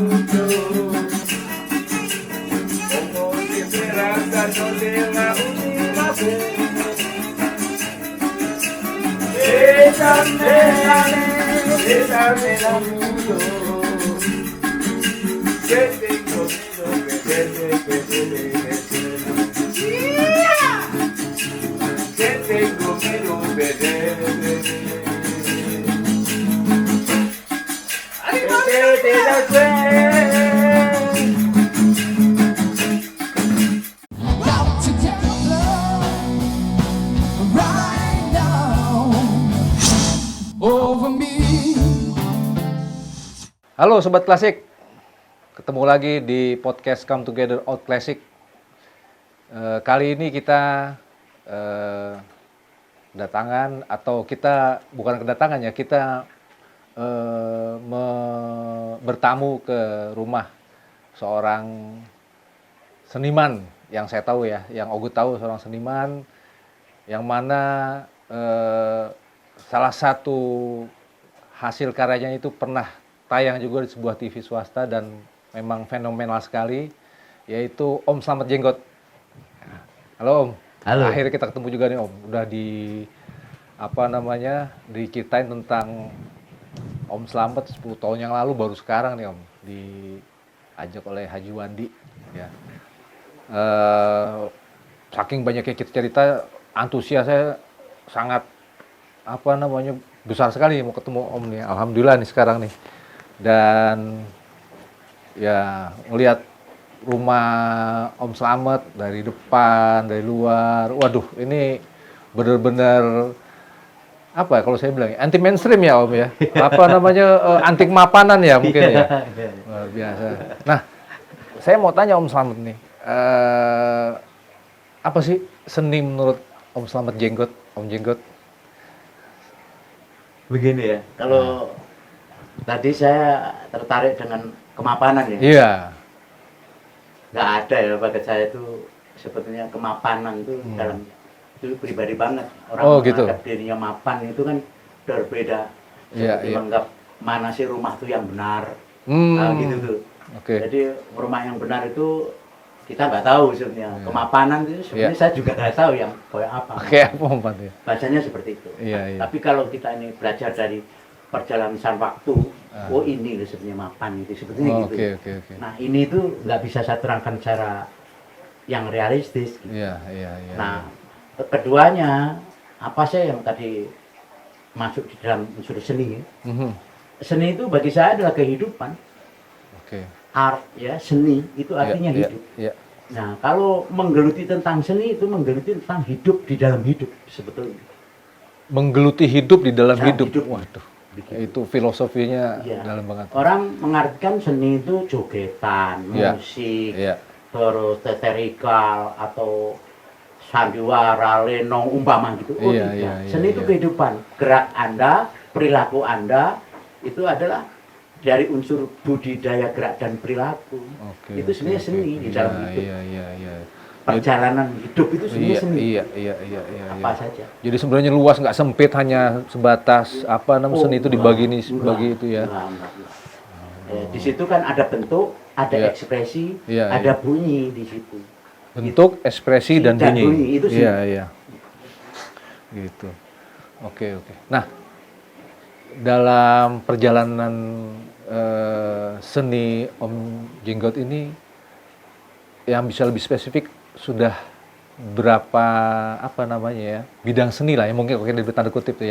Como si fuera caso de la última vez. Bésame la mucho. Que tengo miedo que que tengo miedo Got together right now over me. Halo Sobat Klasik, ketemu lagi di podcast Come Together Out Classic. Kali ini kita kedatangan, atau kita bukan kedatangan ya, kita bertamu ke rumah seorang seniman yang saya tahu ya, yang Ogut tahu, seorang seniman yang mana salah satu hasil karyanya itu pernah tayang juga di sebuah TV swasta dan memang fenomenal sekali, yaitu Om Slamet Jenggot. Halo Om. Halo. Akhirnya kita ketemu juga nih Om. Udah diceritain tentang Om Slamet 10 tahun yang lalu, baru sekarang nih Om diajak oleh Haji Wandi ya. Saking banyaknya kita cerita, antusiasnya sangat besar sekali mau ketemu Om nih. Alhamdulillah nih sekarang nih. Dan ya ngelihat rumah Om Slamet dari depan, dari luar, waduh ini benar-benar kalau saya bilang anti mainstream ya Om ya, anti mapanan ya mungkin ya, luar biasa. Nah, saya mau tanya Om Slamet nih, apa sih seni menurut Om Slamet Jenggot, Om Jenggot? Begini ya, kalau tadi saya tertarik dengan kemapanan ya. Iya. Nggak ada ya bagi saya itu sebetulnya kemapanan itu dalam itu pribadi banget. Orang gitu. menganggap dirinya mapan itu kan berbeda. Iya, Seperti iya. menganggap mana sih rumah itu yang benar. Gitu tuh. Oke. Jadi rumah yang benar itu kita nggak tahu sebenarnya. Iya. Kemapanan itu sebenarnya saya juga nggak tahu yang kayak apa. Kayak apa Om Pat ya? Bacanya seperti itu. Iya, iya. Tapi kalau kita ini belajar dari perjalanan waktu, oh ini loh sebenarnya mapan itu sebetulnya gitu. Oke. Nah ini itu nggak bisa saya terangkan secara yang realistis. Gitu. Iya. Nah keduanya apa sih yang tadi masuk di dalam unsur seni? Mhm. Seni itu bagi saya adalah kehidupan. Oke. Art ya seni itu artinya hidup. Iya. Nah kalau menggeluti tentang seni itu menggeluti tentang hidup di dalam hidup sebetulnya. Menggeluti hidup di dalam Dalam hidup. hidup. Waduh. Begitu. Itu filosofinya Iya. dalam banget. Orang mengartikan seni itu jogetan, Iya. musik, Iya. terus teatrikal atau sandiwara, lenong, umpama gitu. Oh Iya, tidak. iya, Seni itu iya. kehidupan. Gerak Anda, perilaku Anda itu adalah dari unsur budidaya gerak dan perilaku. Oke. Itu sebenarnya seni di dalam hidup. Iya. Perjalanan hidup itu sebenarnya seni. Iya. Apa saja. Jadi sebenarnya luas, nggak sempit, hanya sebatas seni itu dibagi ini, enggak, bagi itu ya. enggak. Di situ kan ada bentuk, ada Iya. ekspresi, Iya, ada iya. bunyi di situ. Bentuk, ekspresi dan Dan bunyi. bunyi, itu seni. Iya. Gitu. Oke. Nah, dalam perjalanan seni Om Jenggot ini yang bisa lebih spesifik, sudah berapa bidang seni lah ya, mungkin di tanda kutip tuh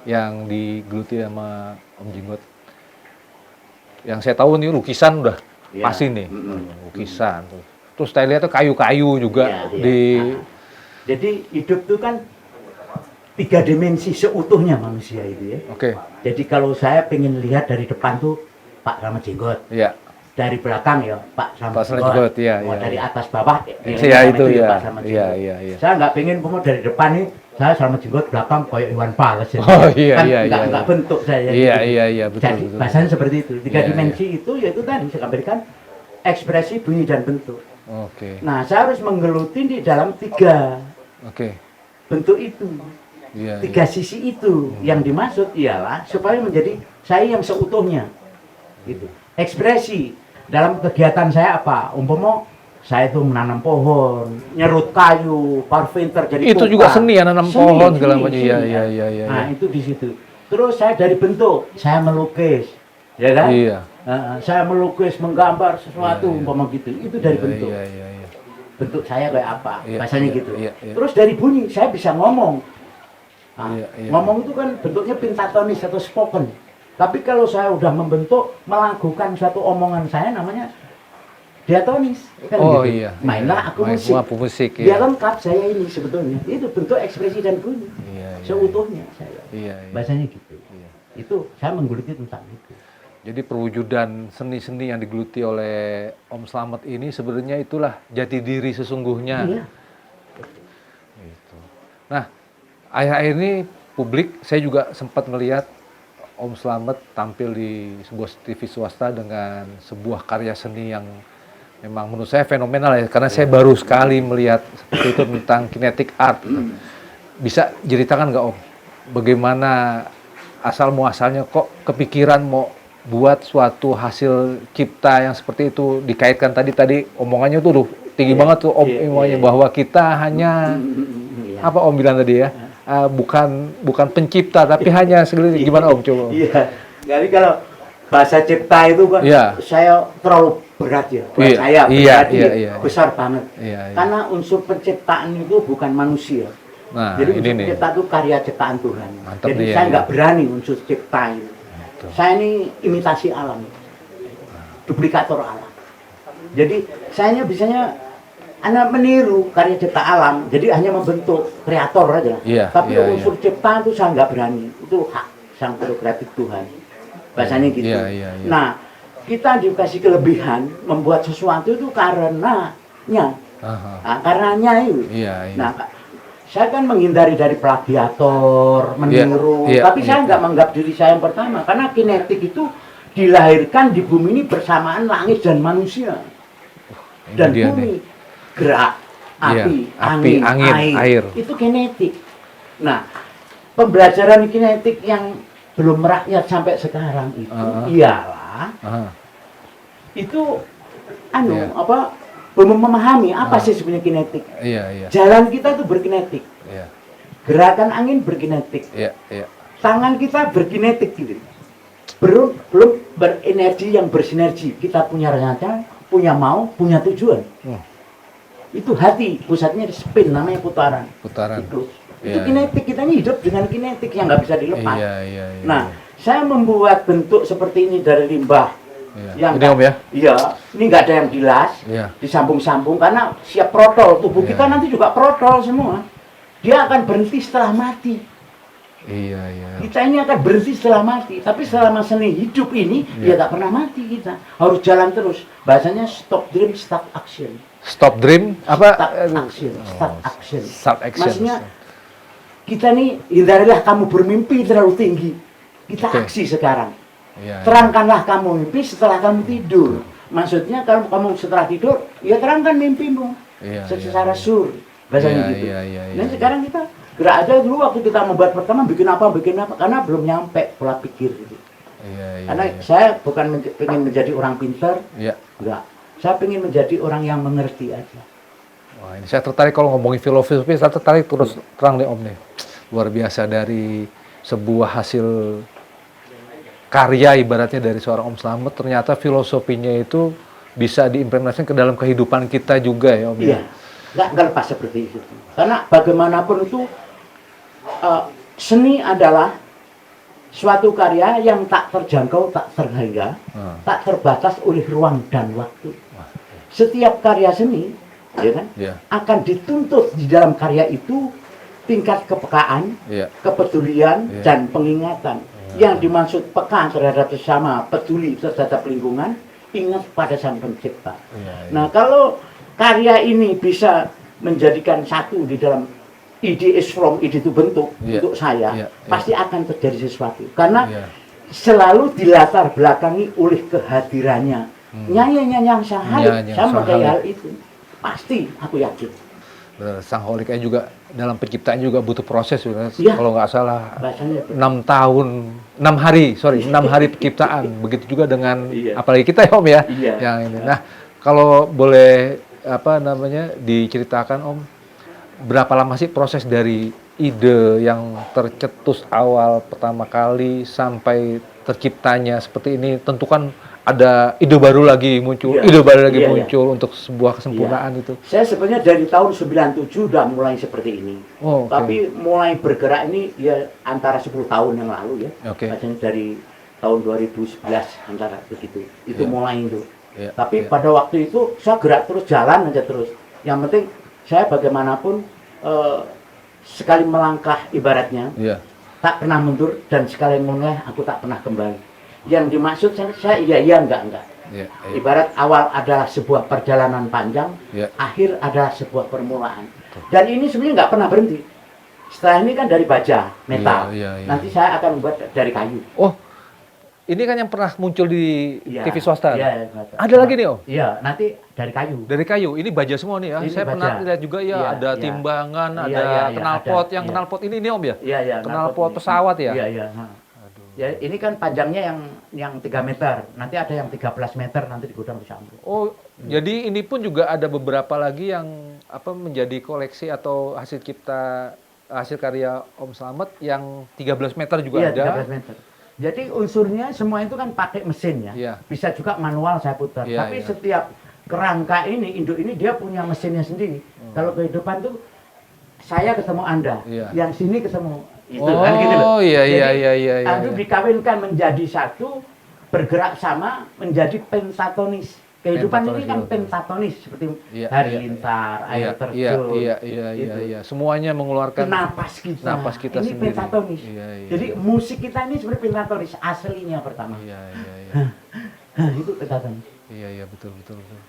yang digeluti sama Om Jenggot. Yang saya tahu nih lukisan udah Iya. pasti nih. Lukisan terus saya lihat tuh kayu-kayu juga Iya. Nah, jadi hidup itu kan 3 dimensi seutuhnya manusia itu ya. Oke. Jadi kalau saya pengen lihat dari depan tuh Pak Slamet Jenggot, Iya. dari belakang ya Pak Pak Slamet Slamet Jenggot, Jenggot, iya, oh, iya, dari iya. atas bawah Iya, itu ya. Pak Slamet Iya, Jenggot. iya. Saya nggak pengen dari depan nih saya Slamet Jenggot, belakang kayak Iwan Fals. Oh, iya, kan iya, nggak iya. bentuk saya. Iya, gitu. iya, betul, Jadi betul. bahasanya seperti itu. 3 Iya, dimensi itu yaitu tadi saya gambarkan ekspresi, bunyi dan bentuk. Oke. Nah, saya harus menggeluti di dalam 3 Oke. bentuk itu. Iya. 3 sisi itu yang dimaksud ialah supaya menjadi saya yang seutuhnya. Gitu. Ekspresi dalam kegiatan saya apa? Umpama saya itu menanam pohon, nyerut kayu, carpenter jadi Itu juga seni ya, nanam pohon segala macam. Iya, kan? iya. Nah, itu di situ. Terus saya dari bentuk, saya melukis, ya kan? Iya. Saya melukis, menggambar sesuatu, Iya. umpama gitu. Itu dari bentuk. Iya. Bentuk saya kayak apa, Iya, bahasanya iya, gitu. iya. Terus dari bunyi, saya bisa ngomong. Nah, Iya. ngomong itu kan bentuknya pentatonis atau spoken. Tapi kalau saya udah membentuk, melakukan suatu omongan saya namanya diatonis. Kan Oh gitu. iya. Mainlah aku Main musik. aku musik Dia ya. lengkap saya ini sebetulnya. Itu bentuk ekspresi dan bunyi. Iya. Seutuhnya saya. Iya. Bahasanya gitu. Iya. Itu saya menggeluti tentang itu. Jadi perwujudan seni-seni yang digeluti oleh Om Slamet ini sebenarnya itulah jati diri sesungguhnya. Iya. Gitu. Nah, akhir-akhir ini publik saya juga sempat melihat Om Slamet tampil di sebuah TV swasta dengan sebuah karya seni yang memang menurut saya fenomenal ya, karena saya baru sekali melihat seperti itu tentang kinetic art. Bisa ceritakan nggak Om, bagaimana asal muasalnya kok kepikiran mau buat suatu hasil cipta yang seperti itu, dikaitkan tadi omongannya tuh tinggi banget tuh Om, omongannya bahwa kita hanya apa Om bilang tadi ya, bukan pencipta tapi hanya segelintir. Gimana Om coba? Iya. Jadi kalau bahasa cipta itu kan saya terlalu berat ya. Buat saya pribadi besar banget. Karena unsur penciptaan itu bukan manusia. Nah, jadi unsur pencipta itu karya ciptaan Tuhan. Mantap. Jadi saya nggak berani unsur cipta itu. Saya ini imitasi alam, duplikator alam. Jadi saya bisanya anak meniru karya cipta alam, jadi hanya membentuk kreator aja. Tapi unsur cipta itu saya nggak berani. Itu hak sang prerogatif Tuhan. Bahasanya gitu. Nah, kita dikasih kelebihan membuat sesuatu itu karenanya. Nah, karenanya itu. Nah, saya kan menghindari dari plagiator, meniru, tapi saya nggak menganggap diri saya yang pertama, karena kinetik itu dilahirkan di bumi ini bersamaan langit dan manusia. Dan bumi, gerak, api, angin, air. Itu kinetik. Nah, pembelajaran kinetik yang belum merakyat sampai sekarang itu ialah itu belum memahami apa sih sebenarnya kinetik. Jalan kita itu berkinetik. Gerakan angin berkinetik. Tangan kita berkinetik gitu. Belum berenergi yang bersinergi. Kita punya rencana, punya mau, punya tujuan. Itu hati, pusatnya di spin, namanya putaran. Itu kinetik, kita ini hidup dengan kinetik yang nggak bisa dilepas. Nah, saya membuat bentuk seperti ini dari limbah. Yang ini Om ya? Iya, ini nggak ada yang dilas, disambung-sambung karena siap protol. Tubuh kita nanti juga protol semua. Dia akan berhenti setelah mati. Kita ini akan berhenti setelah mati. Tapi selama seni hidup ini, dia tak pernah mati kita. Harus jalan terus. Bahasanya stop dream, start action. Stop dream, apa? Start action. Start action. Maksudnya, kita nih, hindarilah kamu bermimpi terlalu tinggi. Kita aksi sekarang. Terangkanlah kamu mimpi setelah kamu tidur. Maksudnya kalau kamu setelah tidur, ya terangkan mimpimu secara sur. Bahasanya gitu. Nah sekarang kita gerak aja dulu waktu kita membuat pertama bikin apa karena belum nyampe pola pikir gitu. Karena saya bukan pengen menjadi orang pintar, enggak. Saya pengen menjadi orang yang mengerti aja. Wah ini saya tertarik kalau ngomongin filosofi, saya tertarik terus terang nih Om nih. Luar biasa dari sebuah hasil karya ibaratnya dari seorang Om Slamet, ternyata filosofinya itu bisa diimplementasikan ke dalam kehidupan kita juga ya Om. Iya, nggak lepas seperti itu. Karena bagaimanapun itu seni adalah suatu karya yang tak terjangkau, tak terhingga, tak terbatas oleh ruang dan waktu. Setiap karya seni, ya kan, akan dituntut di dalam karya itu tingkat kepekaan, kepedulian, dan pengingatan. Yang dimaksud peka terhadap sesama, peduli terhadap lingkungan, ingat pada sang pencipta. Nah, kalau karya ini bisa menjadikan satu di dalam ide is from ide itu bentuk untuk saya, pasti akan terjadi sesuatu. Karena selalu dilatar belakangi oleh kehadirannya. Nyanyi-nyanyi yang sahalik sama kayak hal itu. Pasti, aku yakin. Sang Holiknya juga dalam penciptaan juga butuh proses sebenarnya. Iya. Kalau nggak salah Bahasanya itu. 6 tahun, 6 hari penciptaan. Begitu juga dengan Iya. apalagi kita ya Om ya, Iya. yang ini. Nah, kalau boleh diceritakan Om, berapa lama sih proses dari ide yang tercetus awal pertama kali sampai terciptanya seperti ini? Tentu kan ada ide baru lagi muncul, Iya. ide baru lagi Iya, iya. muncul untuk sebuah kesempurnaan itu. Saya sebenarnya dari tahun 97 udah mulai seperti ini. Oh, oke. Tapi mulai bergerak ini ya antara 10 tahun yang lalu ya. Oke. Maksudnya dari tahun 2011 antara begitu. Itu Iya. mulai itu. Iya, Tapi iya. pada waktu itu saya gerak terus, jalan aja terus. Yang penting saya bagaimanapun sekali melangkah ibaratnya Iya. tak pernah mundur, dan sekali mulai aku tak pernah kembali. Yang dimaksud saya iya enggak. Iya, iya. Ibarat awal adalah sebuah perjalanan panjang, Iya. akhir adalah sebuah permulaan. Dan ini sebenarnya nggak pernah berhenti. Setelah ini kan dari baja, metal. Iya, iya, iya. Nanti saya akan buat dari kayu. Oh, ini kan yang pernah muncul di Iya. TV swasta. Iya, Ada lagi nih Om? Iya, nanti dari kayu. Dari kayu, ini baja semua nih ya. Ini Saya baja. pernah lihat juga ya, Iya, ada iya. timbangan, Iya, ada iya, iya, knalpot. ada, Yang iya. knalpot ini nih Om ya? Iya, iya. Knalpot ini. pesawat ya? Iya, iya. Ya, ini kan panjangnya yang 3 meter. Nanti ada yang 13 meter nanti di gudang bisa ambil. Oh, jadi ini pun juga ada beberapa lagi yang menjadi koleksi atau hasil karya Om Slamet yang 13 meter juga Iya, ada. 13 meter. Jadi unsurnya semua itu kan pakai mesin ya. Iya. Bisa juga manual saya putar. Iya, Tapi iya. setiap kerangka ini, induk ini dia punya mesinnya sendiri. Kalau kehidupan tuh saya ketemu Anda, Iya. yang sini ketemu itu Oh, kan gitu loh. iya, Jadi, iya, iya, iya, iya, Anda iya. dikawinkan menjadi satu, bergerak sama menjadi pentatonis. Kehidupan ini kan Pentatonis, pentatonis seperti Iya, halilintar, air Iya, terjun. iya, gitu. iya. Semuanya mengeluarkan Napas kita. napas kita ini sendiri. pentatonis. Iya, iya, Jadi iya. musik kita ini sebenarnya pentatonis aslinya pertama. Iya, iya, iya. Itu pentatonis. Iya, iya, betul.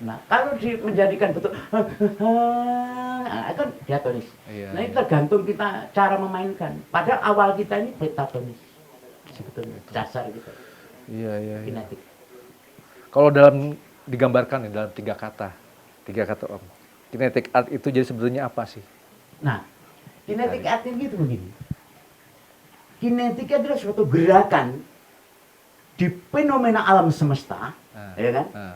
Nah, kalau menjadikan betul kan diatonis. Iya, Nah, itu iya. tergantung kita cara memainkan. Padahal awal kita ini pentatonis. Sebetulnya dasar kita. Iya, iya. Kinetik. Kalau digambarkan nih dalam 3 kata Om. Kinetic art itu jadi sebenarnya apa sih? Nah, kinetik art ini gitu begini. Kinetik adalah suatu gerakan di fenomena alam semesta, ya kan? Nah,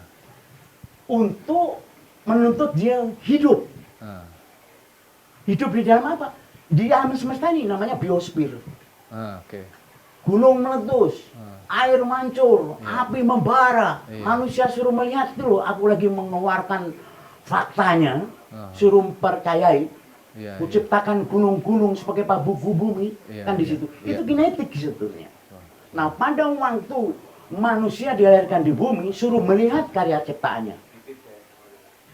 Untuk menuntut dia hidup. nah, Hidup di dalam apa? Di alam semesta ini namanya biosfer. nah, oke. Gunung meletus, air mancur, Iya. api membara. Iya. Manusia suruh melihat itu loh, aku lagi mengeluarkan faktanya, Ah. suruh percayai. Iya, iya. Kuciptakan gunung-gunung sebagai pabuku bumi, Iya, kan di iya, situ. iya. Itu kinetik sebetulnya. Nah, pada waktu manusia dilahirkan di bumi, suruh melihat karya ciptaannya.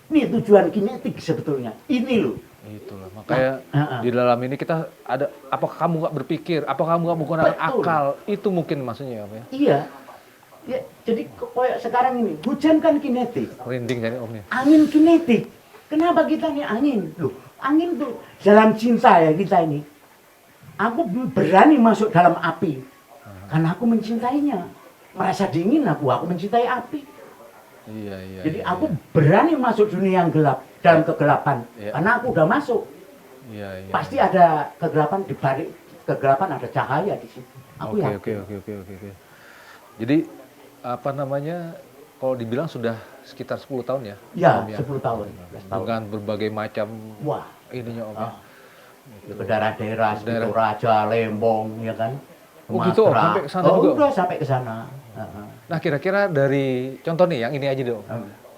Ini tujuan kinetik sebetulnya. Ini loh. Itulah makanya Nah, di dalam ini kita ada apakah kamu nggak berpikir, apakah kamu nggak menggunakan Betul. akal, itu mungkin maksudnya apa ya? Iya. Ya, jadi kayak sekarang ini, hujan kan kinetik. Merinding jadi Om ya. Angin kinetik. Kenapa kita nih angin? Loh, angin tuh dalam cinta ya kita ini. Aku berani masuk dalam api. Karena aku mencintainya. Merasa dingin aku mencintai api. Iya, iya. Jadi iya, aku berani masuk dunia yang gelap, dalam kegelapan. Iya. Karena aku udah masuk. iya, iya. Pasti ada kegelapan, di balik kegelapan ada cahaya di situ. Aku Oke, yakin. oke. Jadi kalau dibilang sudah sekitar 10 tahun ya? Ya, Om, 10 tahun. 11 tahun. Dengan berbagai macam Wah. ininya Om ya. Ah. Ke daerah-daerah seperti Daerah. Toraja, Lembong, ya kan? Oh, gitu, Sumatera. sampai ke sana Oh, juga? udah sampai ke sana. Nah kira-kira dari contoh nih yang ini aja dong.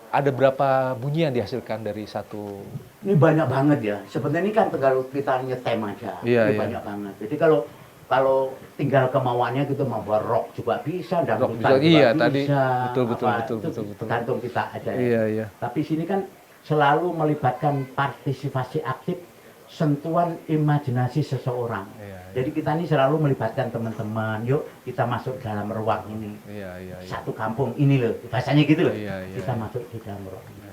Ada berapa bunyi yang dihasilkan dari satu? Ini banyak banget ya. Sebenarnya ini kan tinggal kita nyetem aja. Iya, Ini iya. banyak banget. Jadi kalau tinggal kemauannya gitu mau buat rock juga bisa, dan Rock hutan bisa, juga iya, bisa. tadi. Betul, Itu betul. tergantung kita aja ya. Iya, iya. Tapi sini kan selalu melibatkan partisipasi aktif, sentuhan imajinasi seseorang. Iya, iya. Jadi kita ini selalu melibatkan teman-teman. Yuk kita masuk dalam ruang ini. Iya, iya. Satu kampung ini loh, bahasanya gitu loh. Iya, iya, Kita iya. masuk di dalam ruang ini.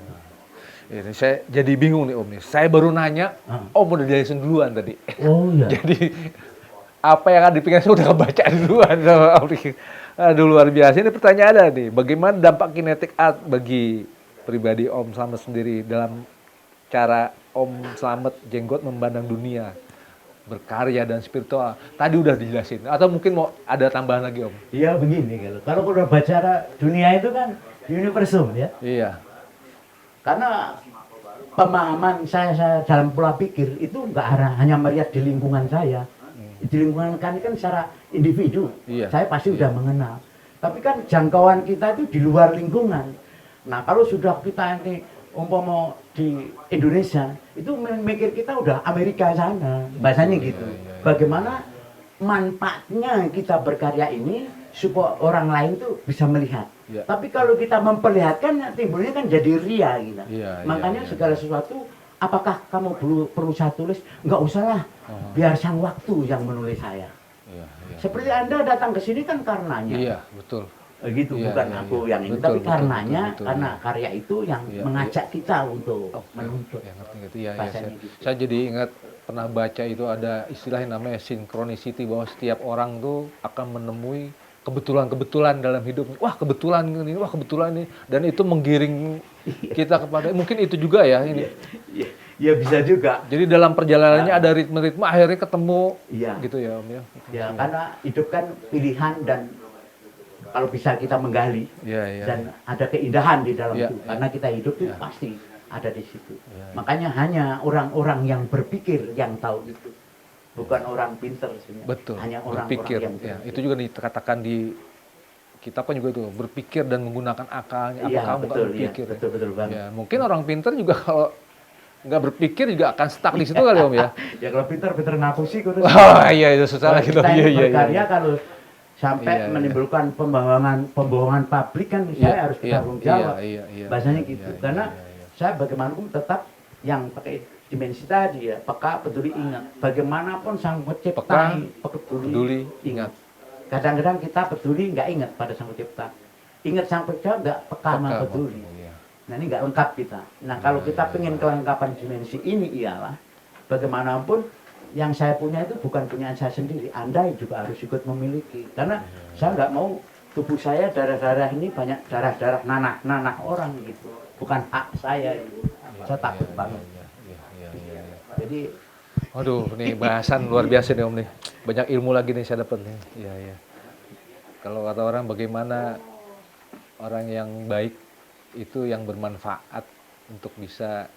Ini saya jadi bingung nih Om nih. Saya baru nanya, Om udah jelasin duluan tadi. Oh iya. Jadi apa yang ada di pikiran saya udah kebaca duluan sama Om Riki. Aduh luar biasa. Ini pertanyaan ada nih. Bagaimana dampak kinetic art bagi pribadi Om Slamet sendiri dalam cara Om Slamet Jenggot memandang dunia, berkarya dan spiritual. Tadi udah dijelasin. Atau mungkin mau ada tambahan lagi, Om? Iya begini, kalau udah bicara dunia itu kan universum ya. Iya. Karena pemahaman saya dalam pola pikir itu nggak hanya melihat di lingkungan saya. Di lingkungan kan secara individu, Iya. saya pasti udah mengenal. Tapi kan jangkauan kita itu di luar lingkungan. Nah kalau sudah kita ini umpama di Indonesia, itu mikir kita udah Amerika sana, bahasanya gitu. Bagaimana manfaatnya kita berkarya ini supaya orang lain tuh bisa melihat. Iya. Tapi kalau kita memperlihatkan, timbulnya kan jadi ria gitu. Iya, Makanya iya. segala sesuatu, apakah kamu perlu saya tulis? Nggak usah lah, biar sang waktu yang menulis saya. Iya, iya. Seperti Anda datang ke sini kan karenanya. Iya, betul. Gitu, Iya, bukan iya, aku iya. yang ini, Betul, tapi betul, karenanya, betul, karena iya. karya itu yang Iya, mengajak kita untuk menuntut. Ya, ngerti. Ya, Bahasanya saya, gitu. saya jadi ingat pernah baca itu ada istilah yang namanya synchronicity, bahwa setiap orang tuh akan menemui kebetulan-kebetulan dalam hidupnya. Wah, kebetulan ini, wah kebetulan ini, dan itu menggiring kita kepada mungkin itu juga ya ini. Ya bisa juga. Jadi dalam perjalanannya ada ritme-ritme, akhirnya ketemu Iya. gitu ya, Om ya. Ya, karena hidup kan pilihan dan kalau bisa kita menggali Iya, iya. dan ada keindahan di dalam Iya, itu. iya. Karena kita hidup itu Iya. pasti ada di situ. Iya. Makanya hanya orang-orang yang berpikir yang tahu itu. Bukan orang pinter sebenarnya. Betul. Hanya orang-orang Berpikir. yang Ya, berpikir. itu juga dikatakan di kitab kan juga itu, berpikir dan menggunakan akalnya. Apa Iya, kamu nggak betul, berpikir? iya, betul banget. Ya, mungkin orang pinter juga kalau nggak berpikir juga akan stuck di situ kali, Om ya. Ya kalau pinter ngapusi kudu. Oh iya, itu susah lagi tuh. Kita Iya, yang iya, berkarya iya. kalau sampai Iya, iya. menimbulkan pembohongan publik kan Iya, saya harus iya, bertanggung jawab. iya, Bahasanya iya, gitu. iya, Karena iya, iya. saya bagaimanapun tetap yang pakai dimensi tadi ya, peka, peduli, ingat. Bagaimanapun sang pencipta Peka, peduli, ingat. Kadang-kadang kita peduli nggak ingat pada sang pencipta. Ingat sang pencipta nggak peka sama Peka, peduli. iya. Nah ini nggak lengkap kita. Nah kalau Iya, kita iya, pengen kelengkapan dimensi ini ialah bagaimanapun yang saya punya itu bukan punya saya sendiri. Anda juga harus ikut memiliki. Karena Iya, saya nggak mau tubuh saya darah-darah ini banyak darah-darah nanah orang gitu. Bukan hak saya itu. Saya takut banget. Iya. Jadi Waduh, nih bahasan luar biasa nih, Om nih. Banyak ilmu lagi nih saya dapat nih. Iya, iya. Kalau kata orang, bagaimana orang yang baik itu yang bermanfaat untuk bisa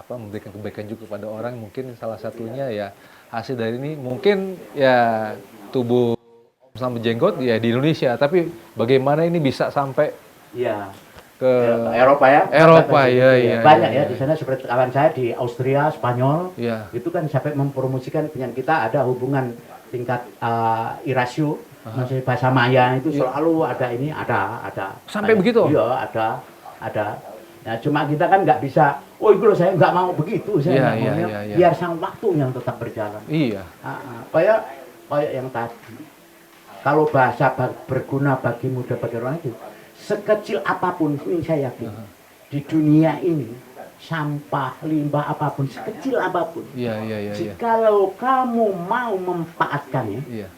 memberikan kebaikan juga kepada orang. Mungkin salah satunya ya hasil dari ini mungkin ya tubuh Om Slamet Jenggot ya di Indonesia, tapi bagaimana ini bisa sampai ya ke Eropa ya. Eropa, Gitu iya. Banyak iya. ya di sana seperti kawan saya di Austria, Spanyol. Iya. Itu kan sampai mempromosikan punya kita ada hubungan tingkat irasio, masih bahasa Maya itu selalu ada ini ada. Sampai begitu? Iya ada. Nah cuma kita kan nggak bisa. Oh itu loh saya nggak mau begitu saya Iya, maunya iya. biar sang waktu yang tetap berjalan. Iya. Kayak yang tadi. Kalau bahasa berguna bagi muda bagi orang itu sekecil apapun ini saya yakin di dunia ini sampah limbah apapun sekecil apapun. Iya. Jikalau kamu mau memanfaatkannya Iya.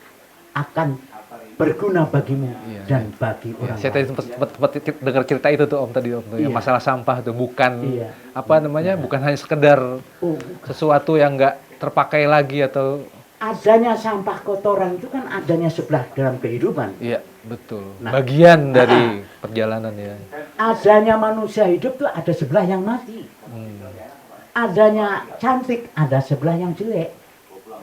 akan berguna bagimu Iya, dan bagi Ya, orang saya tadi lain. sempat dengar cerita itu tuh Om tadi Om tuh, yang Iya. masalah sampah tuh bukan Iya. bukan hanya sekedar Oh, sesuatu yang nggak terpakai lagi atau adanya sampah kotoran itu kan adanya sebelah dalam kehidupan. iya betul Nah. bagian dari perjalanan ya. Adanya manusia hidup tuh ada sebelah yang mati. Adanya cantik ada sebelah yang jelek.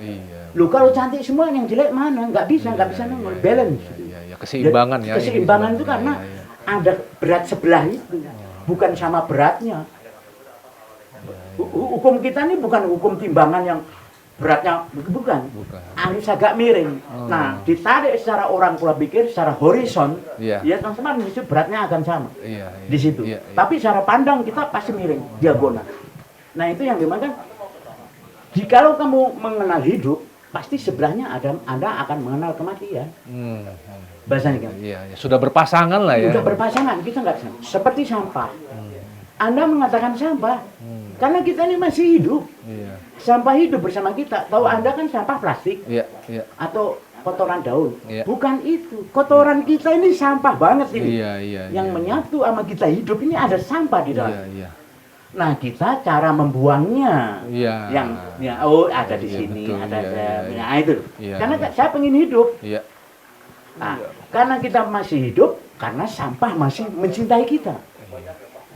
Iya. Lu kalau cantik semua yang jelek mana? Nggak bisa nongol. Balance. Iya, keseimbangan Jadi, ya. keseimbangan ini. itu karena Iya. ada berat sebelah itu, bukan sama beratnya. Hukum kita ini bukan hukum timbangan yang beratnya bukan. Harus agak miring. Nah, ditarik secara orang pola pikir secara horizon, Iya. ya teman-teman itu beratnya akan sama. Iya. Di situ. Iya. Tapi secara pandang kita pasti miring, diagonal. Nah, itu yang dimana jikalau kamu mengenal hidup, pasti sebelahnya Anda akan mengenal kematian. Bahasanya kan. Iya, sudah berpasangan lah ya. Udah berpasangan, kita nggak bisa. Seperti sampah. Anda mengatakan sampah, karena kita ini masih hidup. Iya. Sampah hidup bersama kita. Tahu Anda kan sampah plastik Iya. atau kotoran daun. Iya. Bukan itu. Kotoran kita ini sampah banget ini. Iya. Yang menyatu sama kita hidup ini ada sampah di dalam. Iya. Nah, kita cara membuangnya Iya. yang ya, oh ada di Iya, sini, betul. ada Iya, saya, iya, iya. nah itu. Iya, Karena iya. saya pengen hidup. Iya. Nah, karena kita masih hidup, karena sampah masih mencintai kita.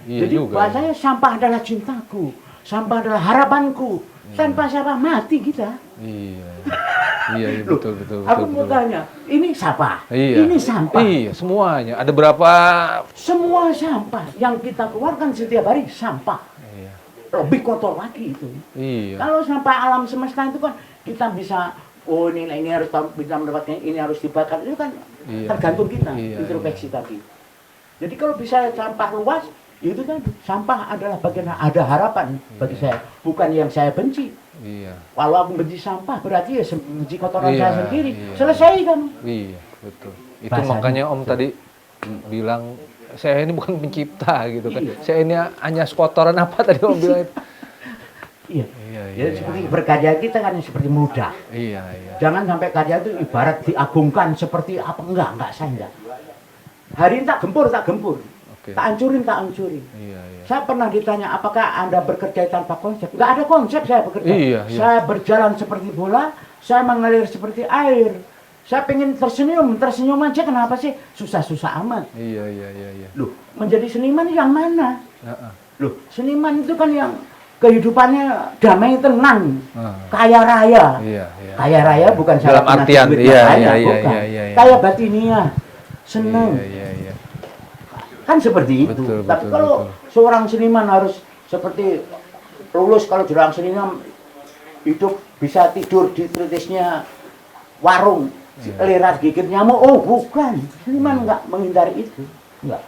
Iya Jadi juga. bahasanya sampah adalah cintaku, sampah adalah harapanku. Tanpa sampah mati kita. Iya. Iya, iya, Loh, betul, betul, aku betul, mau betul. tanya, ini sampah, Iya. ini sampah. Iya, semuanya. Ada berapa? Semua sampah yang kita keluarkan setiap hari sampah. Iya. Lebih kotor lagi itu. Iya. Kalau sampah alam semesta itu kan kita bisa, oh ini harus bisa mendapatkan, ini harus dibakar. Itu kan Iya. tergantung kita, Iya, introspeksi tadi. Jadi kalau bisa sampah luas, itu kan sampah adalah bagian ada harapan bagi saya, bukan yang saya benci. Iya. Kalau aku benci sampah berarti ya benci kotoran Iya, saya sendiri. iya. Selesai kan? Iya, betul. Itu Bahasanya makanya Om betul. tadi bilang saya ini bukan pencipta gitu kan. Iya. Saya ini hanya kotoran apa tadi Om bilang itu. Iya. Iya, iya. Jadi seperti berkarya kita kan seperti mudah. Iya, iya. Jangan sampai karya itu ibarat diagungkan seperti apa, enggak saya enggak. Hari ini tak gempur, Oke. tak hancurin, tak hancurin. Iya, iya. Saya pernah ditanya, apakah Anda bekerja tanpa konsep? Enggak ada konsep saya bekerja. Iya, iya. Saya berjalan seperti bola, saya mengalir seperti air. Saya pengen tersenyum aja, kenapa sih? Susah-susah amat. Iya, iya, iya, iya. Loh, menjadi seniman yang mana? Heeh. Loh, seniman itu kan yang kehidupannya damai, tenang, Ah. kaya raya. Iya, iya. Kaya raya bukan Dalam salah artian, duit iya, banyak, iya, iya, bukan. iya, iya, iya. Kaya batiniah, senang. Iya, iya, iya. Kan seperti itu. Betul, Tapi betul, kalau betul. seorang seniman harus seperti lulus, kalau seorang seniman hidup bisa tidur di tritisnya warung, Iya. lirat gigit nyamuk. Oh, bukan. Seniman enggak menghindari itu. Enggak.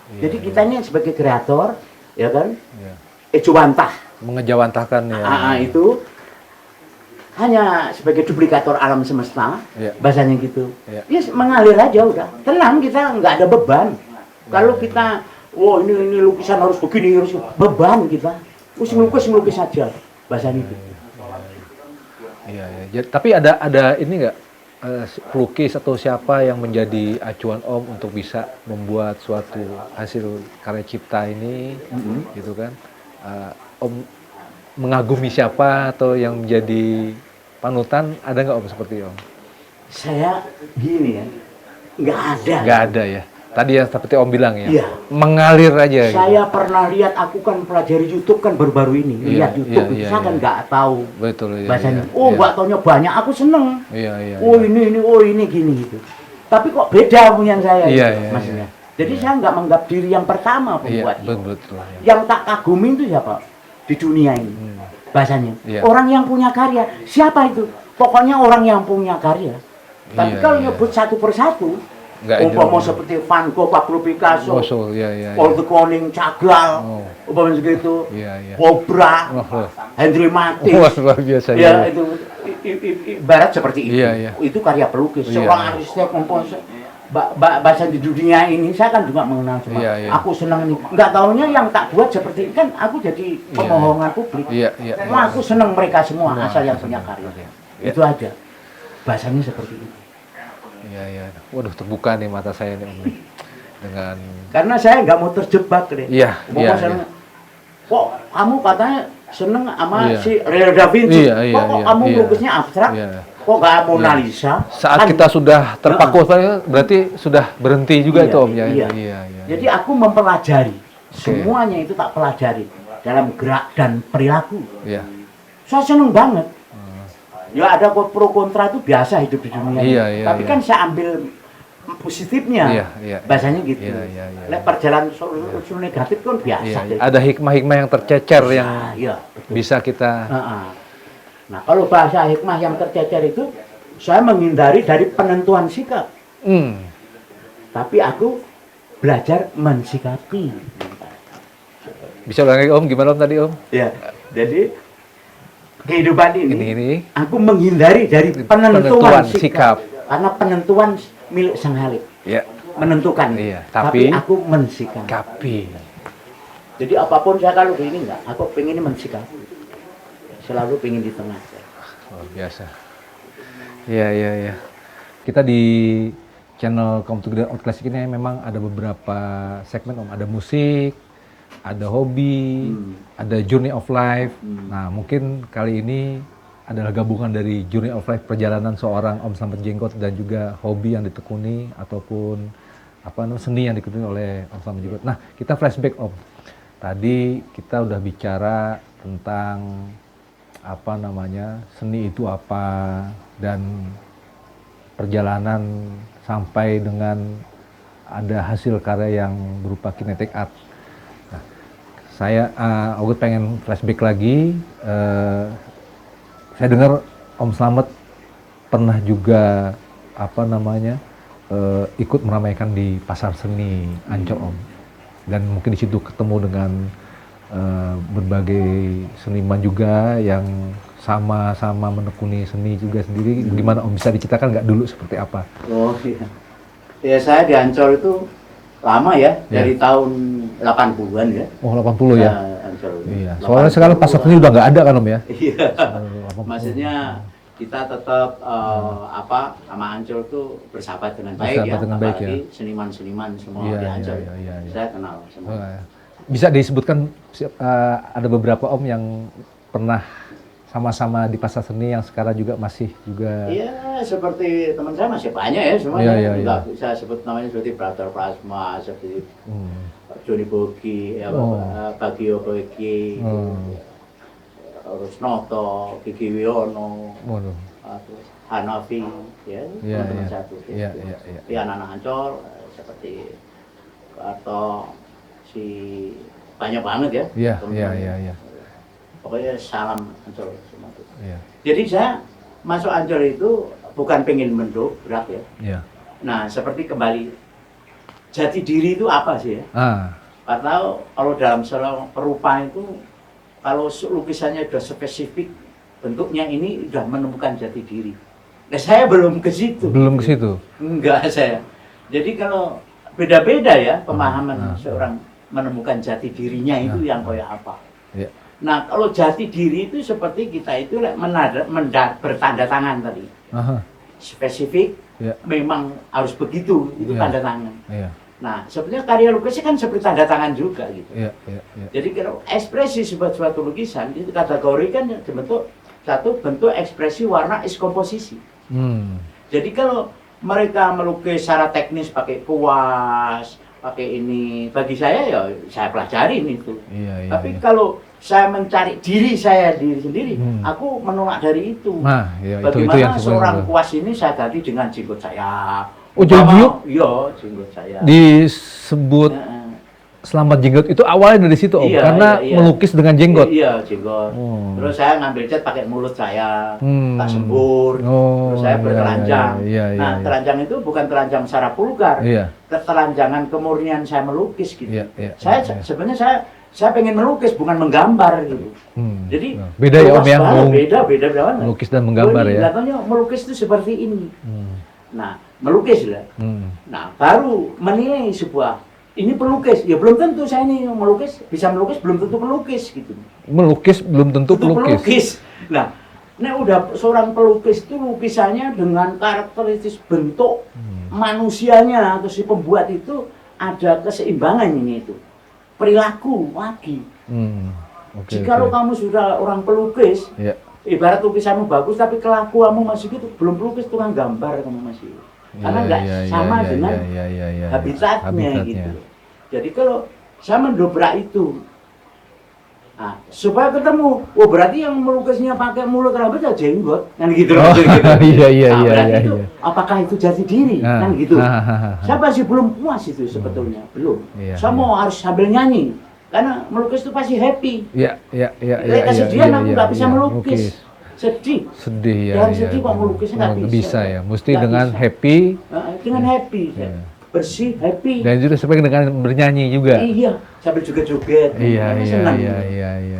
Iya, Jadi kita ini sebagai kreator, ya kan? Iya. Ejawantah. Mengejawantahkan ya. Itu hanya sebagai duplikator alam semesta, Iya. bahasanya gitu. Iya. Ya mengalir aja udah, tenang, kita nggak ada beban. Kalau kita, wow ini lukisan harus begini, harus beban kita. Terus ngelukis saja, bahasanya gitu. Iya, iya. Tapi ada ini nggak pelukis atau siapa yang menjadi acuan Om untuk bisa membuat suatu hasil karya cipta ini, gitu kan? Om mengagumi siapa atau yang menjadi panutan, ada nggak Om seperti Om? Saya gini ya, nggak ada. Nggak ada ya. Tadi yang seperti Om bilang ya, Iya. mengalir aja. Saya pernah lihat, aku kan pelajari YouTube kan baru-baru ini, Iya, lihat YouTube, iya, saya iya, kan iya. nggak tahu Betul ya. bahasanya. Iya, Oh, iya. nggak taunya banyak, aku seneng. Iya, iya. Oh iya. ini gini gitu. Tapi kok beda punya saya, Iya, gitu, iya, maksudnya. iya. Jadi saya nggak menganggap diri yang pertama Iya, pembuat. betul. Ya. Yang tak kagumi itu siapa di dunia ini? Bahasanya. Iya. Orang yang punya karya. Siapa itu? Pokoknya orang yang punya karya. Tapi Iya, kalau iya. nyebut satu persatu, Nggak umpama itu. seperti Van Gogh, Pablo Picasso, Boso, iya, iya. Paul de Kooning, Chagall, Oh. umpama segitu, Iya, iya. Cobra, Oh, Henry Matisse. wah, luar biasa Ya, ya. itu ibarat seperti itu. Iya, iya. Itu karya pelukis. Iya, Seorang iya. artis komposer. Bahasa di dunia ini saya kan juga mengenal semua. Iya, iya. Aku senang ini. Enggak taunya yang tak buat seperti ini kan aku jadi pemohongan publik. Iya, iya. Wah, aku senang mereka semua Semua, asal yang semua. punya karya. Iya. Itu aja. Bahasanya seperti itu. Iya, iya. Waduh, terbuka nih mata saya nih Om nih. Dengan Karena saya nggak mau terjebak deh. Iya, Umpama iya, seneng, iya. kok kamu katanya seneng sama Iya. si Leonardo da Vinci. Iya, iya, kok iya, kamu iya. lukisnya abstrak? Iya. Kok nggak Mona Iya. Lisa? saat Kan- kita sudah terpaku berarti sudah berhenti juga Iya, itu Om ya. iya. Iya, iya. Jadi aku mempelajari semuanya itu tak pelajari dalam gerak dan perilaku. Iya. Saya seneng banget. Ya ada pro kontra itu biasa hidup di dunia. ini. Iya, iya, Tapi iya. kan saya ambil positifnya. Iya, iya. Bahasanya gitu. Iya, iya, iya. Lek perjalanan usul negatif kan biasa. Iya, deh. ada hikmah-hikmah yang tercecer yang Nah, iya, betul. bisa kita Nah, kalau bahasa hikmah yang tercecer itu saya menghindari dari penentuan sikap. Tapi aku belajar mensikapi. bisa ulang lagi Om, gimana Om tadi Om? Ya, jadi kehidupan ini, Ini. aku menghindari dari penentuan Penentuan sikap. sikap. Karena penentuan milik sang Halik. Ya. Menentukan. Iya, tapi tapi aku mensikapi. Kapi. Jadi apapun saya kalau begini enggak, aku pengen mensikapi. Selalu pengen di tengah. Luar biasa. Iya, iya, iya. Kita di channel Come Together Out Classic ini memang ada beberapa segmen Om. Ada musik, ada hobi, ada journey of life. Nah, mungkin kali ini adalah gabungan dari journey of life, perjalanan seorang Om Slamet Jenggot, dan juga hobi yang ditekuni ataupun seni yang ditekuni oleh Om Slamet Jenggot. Nah, kita flashback, Om. Tadi kita udah bicara tentang seni itu apa, dan perjalanan sampai dengan ada hasil karya yang berupa kinetic art. Nah, saya Ogut pengen flashback lagi. Saya dengar Om Slamet pernah juga ikut meramaikan di pasar seni Ancol, Om. Dan mungkin di situ ketemu dengan berbagai seniman juga yang sama-sama menekuni seni juga sendiri. Gimana Om, bisa diceritakan nggak dulu seperti apa? Oh iya. Ya saya di Ancol itu lama ya, dari tahun 80-an ya. Oh 80 ya? Ancol. Iya. Soalnya sekarang pasar seni udah nggak ada kan Om ya? Iya. Maksudnya kita tetap sama Ancol tuh bersahabat dengan baik ya. Dengan baik, apalagi seniman-seniman semua di Ancol. Iya. Saya kenal semua. Bisa disebutkan ada beberapa Om yang pernah sama-sama di pasar seni yang sekarang juga masih juga. Iya, seperti teman saya masih banyak ya semuanya. Enggak bisa sebut namanya, seperti Brother Prasma, seperti Joni Bogi, Bagio Bogi, Rusnoto, Gigi Wiono, terus Hanafi, ya teman-teman saya tuh. Iya, anak-anak Ancol seperti atau banyak banget ya. Iya. Pokoknya salam Ancol semua itu. Iya. Jadi saya masuk Ancol itu bukan pengen mendobrak ya. Iya. Nah, seperti kembali jati diri itu apa sih ya? Atau kalau dalam salah perupa itu, kalau lukisannya sudah spesifik, bentuknya ini sudah menemukan jati diri. Nah, saya belum ke situ. Belum ke situ? Enggak saya. Jadi kalau beda-beda ya pemahaman seorang menemukan jati dirinya itu yang kayak apa. Iya. Nah, kalau jati diri itu seperti kita itu bertanda tangan tadi. Spesifik, memang harus begitu, itu tanda tangan. Nah, sebenarnya karya lukisnya kan seperti tanda tangan juga gitu. Jadi kalau ekspresi suatu lukisan itu kategorikan bentuk satu bentuk ekspresi warna is komposisi. Jadi kalau mereka melukis secara teknis pakai kuas, pakai ini, bagi saya ya saya pelajarin itu. Tapi kalau saya mencari diri saya sendiri, aku menolak dari itu. Nah, bagaimana itu yang seorang kuas ini saya ganti dengan jenggot saya. Oh, jenggot? Iya, jenggot saya. Disebut Slamet Jenggot itu awalnya dari situ, Om, karena melukis dengan jenggot. Iya, jenggot. Terus saya ngambil cat pakai mulut saya, tak sembur. Terus saya bertelanjang. Nah, telanjang itu bukan telanjang secara vulgar. Ketelanjangan kemurnian saya melukis gitu. Saya sebenarnya saya pengen melukis, bukan menggambar gitu. Jadi beda ya Om ya, beda banget. Melukis dan menggambar ya. Katanya melukis itu seperti ini. Nah, melukis lah. Nah, baru menilai sebuah ini pelukis. Ya belum tentu saya ini bisa melukis, belum tentu pelukis gitu. Melukis belum tentu pelukis. Nah, udah seorang pelukis itu lukisannya dengan karakteristik bentuk manusianya atau si pembuat itu ada keseimbangan ini itu. Perilaku lagi. Jikalau kamu sudah orang pelukis, ibarat lukisanmu bagus tapi kelakuanmu masih gitu, belum pelukis, tukang gambar kamu masih. Karena nggak sama dengan habitatnya gitu. Jadi kalau saya mendobrak itu, supaya ketemu, berarti yang melukisnya pakai mulut rambut ya jenggot, kan gitu. Berarti itu, apakah itu jati diri, kan gitu. Saya masih belum puas itu sebetulnya, belum. Saya mau harus sambil nyanyi, karena melukis itu pasti happy. Kesedihan aku nggak bisa melukis. Sedih ya. Sedih kok melukisnya nggak bisa ya, mesti dengan happy. Dengan happy, bersih, happy. Dan juga sampai dengan bernyanyi juga. Iya, sambil joget-joget. Iya.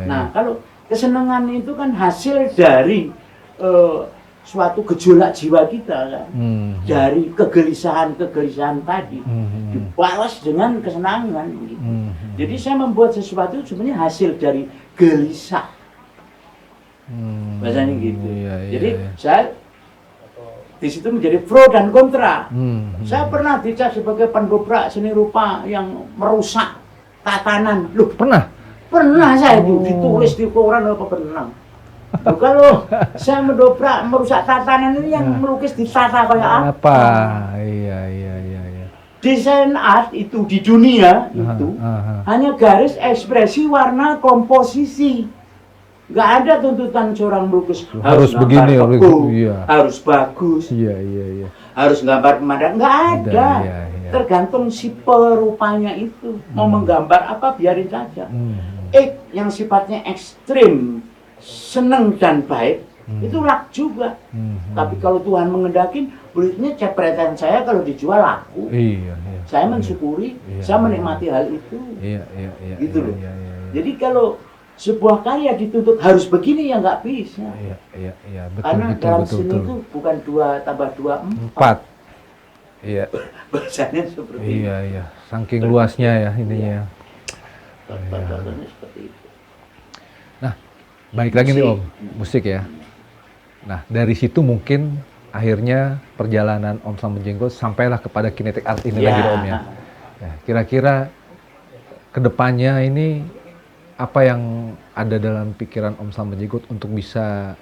Nah, kalau kesenangan itu kan hasil dari suatu gejolak jiwa kita kan, dari kegelisahan tadi dibalas dengan kesenangan. Gitu. Jadi saya membuat sesuatu sebenarnya hasil dari gelisah. Bahasanya gitu. Jadi saya di situ menjadi pro dan kontra. Saya pernah dicap sebagai pendobrak seni rupa yang merusak tatanan. Loh, Pernah? pernah saya ditulis di koran apa pernah. Loh, kalau saya merusak tatanan ini yang melukis ditata kayak apa? Iya. Desain art itu di dunia itu hanya garis, ekspresi, warna, komposisi. Nggak ada tuntutan seorang melukis Harus begini, harus bagus, Iya. harus gambar pemandangan. Nggak ada. Iya. Tergantung si perupanya itu mau menggambar apa biarin saja. Yang sifatnya ekstrim, seneng dan baik itu lak juga. Tapi kalau Tuhan mengendakin, kulitnya cepretan saya kalau dijual laku. Iya. Saya mensyukuri, saya menikmati hal itu. Iya. Gitu loh. Jadi kalau sebuah karya dituntut harus begini ya nggak bisa. Iya. Karena dalam seni itu bukan 2 tambah 2 4. Iya. Bahasanya seperti itu. Iya. Saking luasnya ya ininya. Contohnya seperti itu. Nah, baik lagi nih Om, musik ya. Nah, dari situ mungkin akhirnya perjalanan Om Slamet Jenggot sampailah kepada kinetic art ini lagi Om ya. Ya, kira-kira kedepannya ini apa yang ada dalam pikiran Om Slamet Jenggot untuk bisa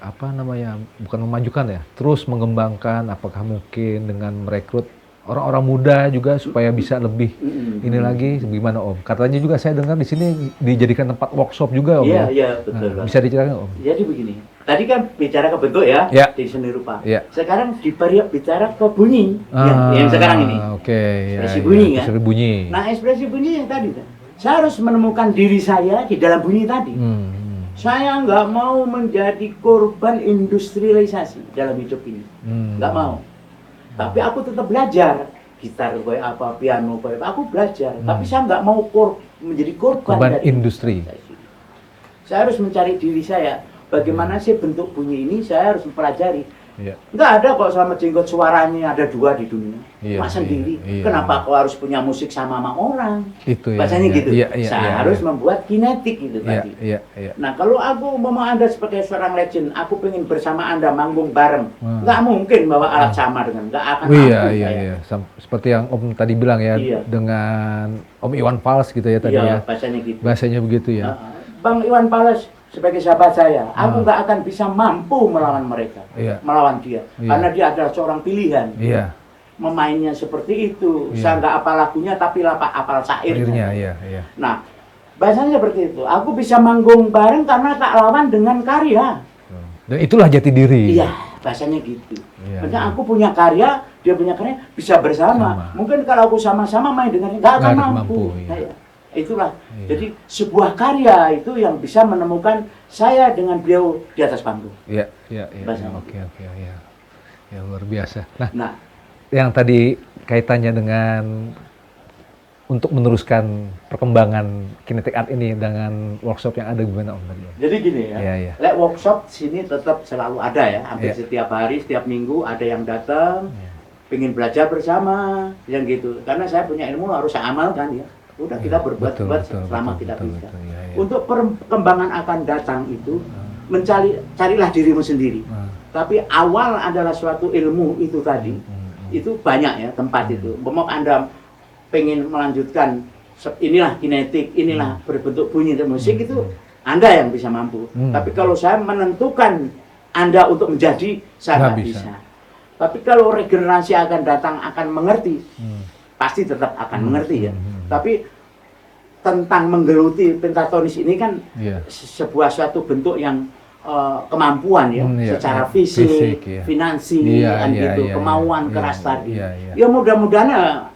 bukan memajukan ya, terus mengembangkan, apakah mungkin dengan merekrut orang-orang muda juga supaya bisa lebih ini lagi, gimana Om? Katanya juga saya dengar di sini dijadikan tempat workshop juga Om. Iya, betul. Nah, bisa diceritakan Om? Jadi begini, tadi kan bicara ke bentuk ya, di seni rupa. Sekarang bicara ke bunyi, yang sekarang ini. Ekspresi bunyi kan? Ekspresi bunyi. Nah, ekspresi bunyi yang tadi kan, saya harus menemukan diri saya di dalam bunyi tadi. Saya nggak mau menjadi korban industrialisasi dalam hidup ini, nggak mau. Tapi aku tetap belajar, gitar kayak apa, piano kayak apa, aku belajar. Tapi saya nggak mau menjadi korban dari industri. Saya harus mencari diri saya. Bagaimana sih bentuk bunyi ini? Saya harus mempelajari. Nggak ada kok Slamet Jenggot suaranya ada 2 di dunia. Mas sendiri. Kenapa kau harus punya musik sama orang? Itu bahasanya gitu. Saya harus membuat kinetik itu tadi. Nah, kalau aku mau Anda sebagai seorang legend, aku pengen bersama Anda manggung bareng. Nggak mungkin bawa alat sama dengan, nggak akan mampu. Seperti yang Om tadi bilang ya, dengan Om Iwan Fals gitu ya tadi ya. Bahasanya gitu. Bahasanya begitu ya. Bang Iwan Fals sebagai sahabat saya, aku nggak akan bisa mampu melawan mereka, melawan dia, karena dia adalah seorang pilihan. Memainnya seperti itu, saya nggak apal lagunya, tapi apal syairnya. Nah, bahasanya seperti itu. Aku bisa manggung bareng karena tak lawan dengan karya. Dan itulah jati diri. Iya, bahasanya gitu. Maksudnya aku punya karya, dia punya karya, bisa bersama. Mungkin kalau aku sama-sama main dengan nggak akan mampu. Itulah. Jadi sebuah karya itu yang bisa menemukan saya dengan beliau di atas panggung. Oke. Ya, luar biasa. Nah, yang tadi kaitannya dengan untuk meneruskan perkembangan kinetic art ini dengan workshop yang ada gimana Om? Jadi gini ya. Workshop sini tetap selalu ada ya. Hampir setiap hari, setiap minggu ada yang datang, pengen belajar bersama, yang gitu. Karena saya punya ilmu harus saya amalkan ya. Udah kita berbuat selama kita bisa. Untuk perkembangan akan datang itu carilah dirimu sendiri. Tapi awal adalah suatu ilmu itu tadi. Itu banyak ya tempat itu. Mau Anda pengen melanjutkan inilah kinetik, inilah berbentuk bunyi dan musik itu Anda yang bisa mampu. Tapi kalau saya menentukan Anda untuk menjadi, saya nggak bisa. Tapi kalau regenerasi akan datang akan mengerti. Pasti tetap akan mengerti ya. Tapi tentang menggeluti pentatonis ini kan sebuah suatu bentuk yang kemampuan ya, secara fisik, finansi, kemauan keras tadi. Ya mudah-mudahan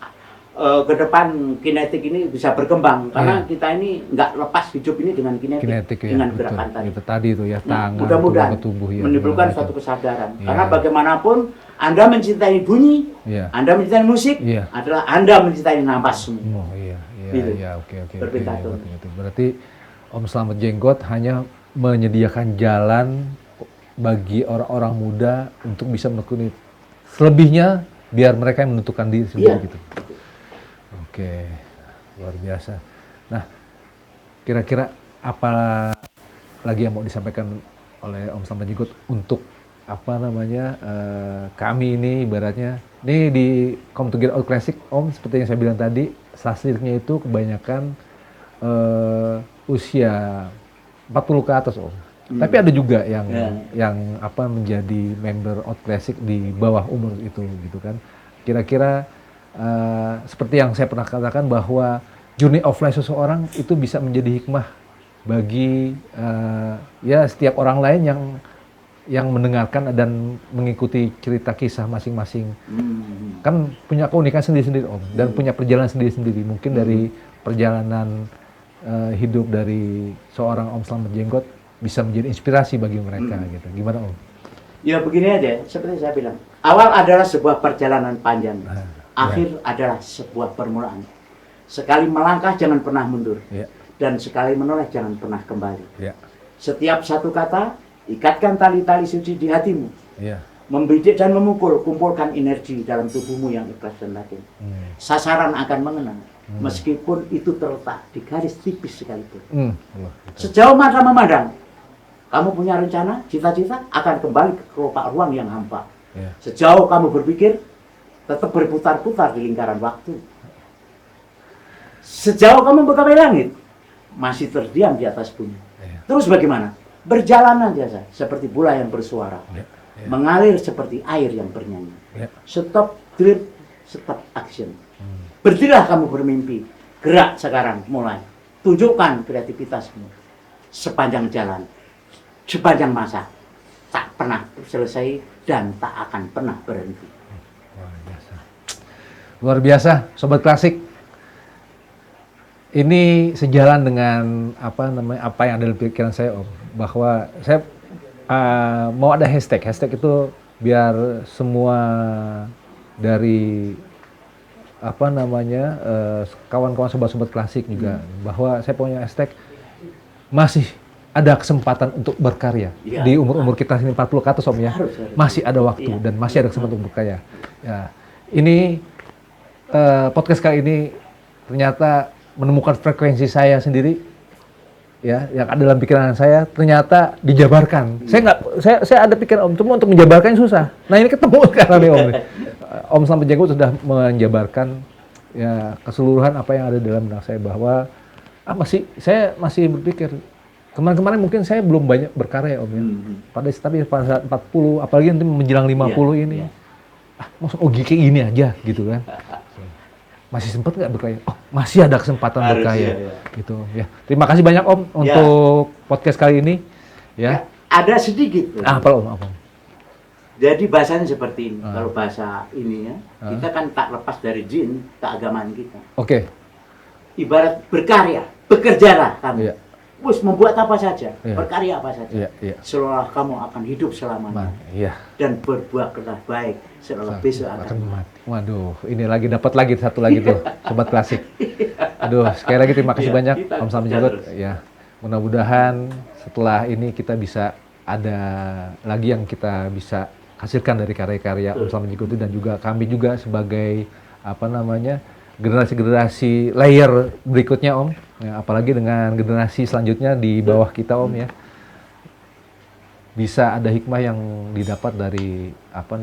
ke depan kinetik ini bisa berkembang karena kita ini nggak lepas hidup ini dengan kinetik dengan gerakan tadi. Itu tadi itu ya, tangan, mudah-mudahan tubuh, menimbulkan suatu kesadaran. Karena bagaimanapun Anda mencintai bunyi, Anda mencintai musik, adalah Anda mencintai nafasmu. Oke. Berarti Om Slamet Jenggot hanya menyediakan jalan bagi orang-orang muda untuk bisa menekuni. Selebihnya biar mereka yang menentukan diri sendiri gitu. Oke, luar biasa. Nah, kira-kira apa lagi yang mau disampaikan oleh Om Slamet Jenggot untuk kami ini ibaratnya ini di Come Together Out Classic Om, seperti yang saya bilang tadi, sasirnya itu kebanyakan usia 40 ke atas Om. Tapi ada juga yang menjadi member Out Classic di bawah umur itu gitu kan. Kira-kira seperti yang saya pernah katakan bahwa journey of life seseorang itu bisa menjadi hikmah bagi setiap orang lain yang mendengarkan dan mengikuti cerita kisah masing-masing. Kan punya keunikan sendiri-sendiri Om dan punya perjalanan sendiri-sendiri. Mungkin dari perjalanan hidup dari seorang Om Slamet Jenggot bisa menjadi inspirasi bagi mereka gitu. Gimana Om? Ya begini aja, seperti saya bilang. Awal adalah sebuah perjalanan panjang. Akhir adalah sebuah permulaan. Sekali melangkah jangan pernah mundur. Dan sekali menoleh jangan pernah kembali. Setiap satu kata, ikatkan tali-tali suci di hatimu. Membidik dan memukul, kumpulkan energi dalam tubuhmu yang ikhlas dan yakin. Sasaran akan mengenang, meskipun itu terletak di garis tipis sekalipun. Sejauh mata memandang, kamu punya rencana, cita-cita akan kembali ke kelopak ruang yang hampa. Sejauh kamu berpikir, tetap berputar-putar di lingkaran waktu. Sejauh kamu bergapai langit, masih terdiam di atas bumi. Terus bagaimana? Berjalan aja seperti bola yang bersuara. Mengalir seperti air yang bernyanyi. Stop drift, stop action. Berdirilah kamu bermimpi. Gerak sekarang, mulai. Tunjukkan kreativitasmu. Sepanjang jalan, sepanjang masa. Tak pernah selesai dan tak akan pernah berhenti. Luar biasa, Sobat Klasik. Ini sejalan dengan apa yang ada di pikiran saya Om. Bahwa saya mau ada hashtag itu biar semua dari kawan-kawan sobat-sobat klasik juga bahwa saya punya hashtag masih ada kesempatan untuk berkarya di umur-umur kita sini 40 ke atas Om ya. Masih ada waktu dan masih ada kesempatan untuk berkarya. Ya, ini podcast kali ini ternyata menemukan frekuensi saya sendiri. Ya, yang ada dalam pikiran saya ternyata dijabarkan. Saya ada pikiran Om, cuma untuk menjabarkan susah. Nah ini ketemu sekarang nih Om. Om Slamet Jenggot sudah menjabarkan ya keseluruhan apa yang ada dalam benak saya bahwa saya masih berpikir kemarin mungkin saya belum banyak berkarya Om ya. Tapi pada saat 40 apalagi nanti menjelang 50 ini. Maksud kayak gini aja gitu kan. Masih sempat nggak berkarya? Oh, masih ada kesempatan berkarya, gitu ya. Terima kasih banyak Om untuk podcast kali ini. Ya. Ada sedikit. Apa Om? Jadi bahasanya seperti ini. Kalau bahasa ini ya, kita kan tak lepas dari jin keagamaan kita. Oke. Ibarat berkarya, bekerjalah kamu. Bos membuat apa saja, berkarya apa saja. Seolah kamu akan hidup selamanya. Dan berbuatlah baik, seolah besok akan mati. Waduh, ini dapat satu lagi tuh, Sobat Klasik. Aduh, sekali lagi terima kasih banyak Om Slamet Jenggot. Ya, mudah-mudahan setelah ini kita bisa ada lagi yang kita bisa hasilkan dari karya-karya Om Slamet Jenggot dan juga kami juga sebagai generasi-generasi layer berikutnya Om. Ya, apalagi dengan generasi selanjutnya di bawah kita Om ya. Bisa ada hikmah yang didapat dari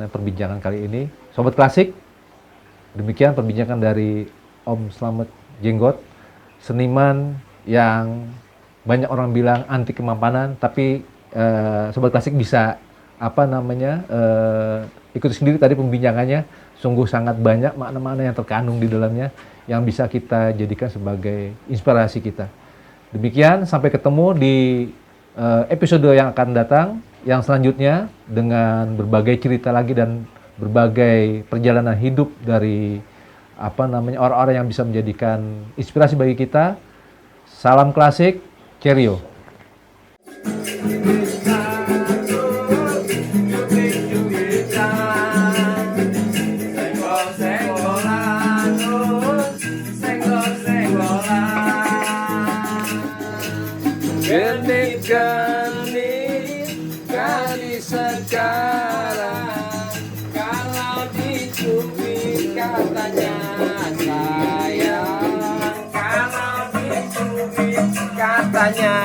perbincangan kali ini. Sobat Klasik, demikian perbincangan dari Om Slamet Jenggot, seniman yang banyak orang bilang anti kemapanan, tapi Sobat Klasik bisa ikuti sendiri tadi pembincangannya. Sungguh sangat banyak makna-makna yang terkandung di dalamnya yang bisa kita jadikan sebagai inspirasi kita. Demikian, sampai ketemu di episode yang akan datang, yang selanjutnya dengan berbagai cerita lagi dan berbagai perjalanan hidup dari orang-orang yang bisa menjadikan inspirasi bagi kita. Salam klasik, cheerio. Gadis sekarang, kalau dicubit katanya sayang, kalau dicubit katanya